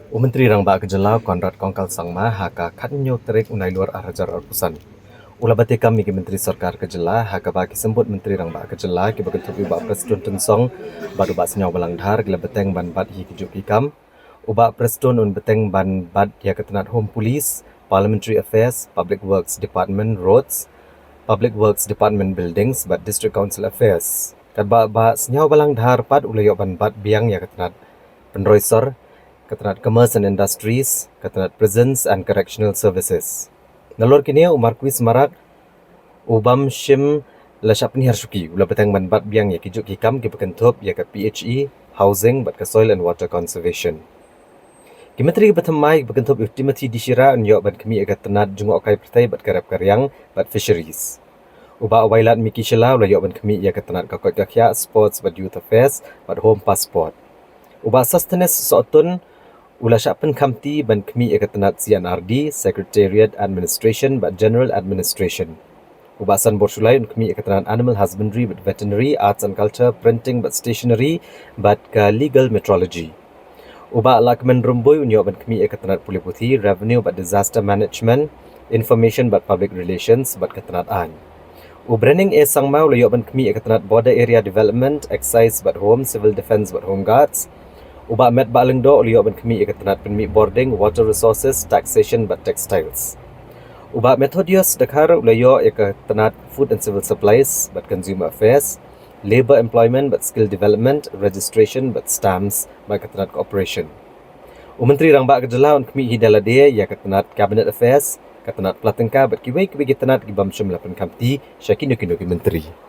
Menteri Rang Ba Kejelau Conrad Kongkal Sangma haka kanyo terik unai luar arajar arpusan. Ulah bate kami ke Menteri Sarkar Kejela haka bagi sembut Menteri Rang Ba Kejela ke bagentubi ba Presiden Tunsong baru ba senyau balang dhar gila beteng ban bat hi kejuk hikam. Uba Presiden un beteng ban bat ya ketenat Home Police, Parliamentary Affairs, Public Works Department Roads, Public Works Department Buildings but District Council Affairs. Kat ba senyau balang dhar pat ulah ban bat biang ya ketenat Penroisor, ketenat Commerce and Industries, ketenat Prisons and Correctional Services. Nalor kini umar kuis marak ubam shim lasap ni harsuki ulah betang ban bat biang ya kijuk hikam ki pekentup ya ke PHE, Housing but ke Soil and Water Conservation. Ki Menteri ke Thymmai pekentup Timothy Dishira nyok bat kemi ya ketenat jungok kai pertai bat karap karyang bat fisheries. Uba awailat miki shela ulah yok ban kemi ya ketenat kakot kakya sports but youth affairs but home passport. Uba sustenance sootun ulah syapen kamti ban kemi ketenat CNRD, Secretariat Administration but General Administration. Ubasan borsulai kemi ketenat Animal Husbandry but Veterinary, Arts and Culture, Printing but Stationery but ke Legal Metrology. Uba lakmen rumbui unyok ban kemi ketenat Pulih Putih, Revenue but Disaster Management, Information but Public Relations but ketenat an. Branding Sangma ulah yok ban kemi ketenat Border Area Development, Excise but Home, Civil Defence but Home Guards. Uba met baling do ulah yok ban kemi ketenat penmi boarding, Water Resources, Taxation but Textiles. Uba Methodius dekhar ulah yok ketenat Food and Civil Supplies but Consumer Affairs, Labour Employment but Skill Development, Registration but Stamps but ketenat Cooperation. Menteri Rang Ba Kejelau kemi hidalade ya ketenat Cabinet Affairs, ketenat Pelatengka but kiwai ketenat gibam syam lapan kamti syakino kino menteri.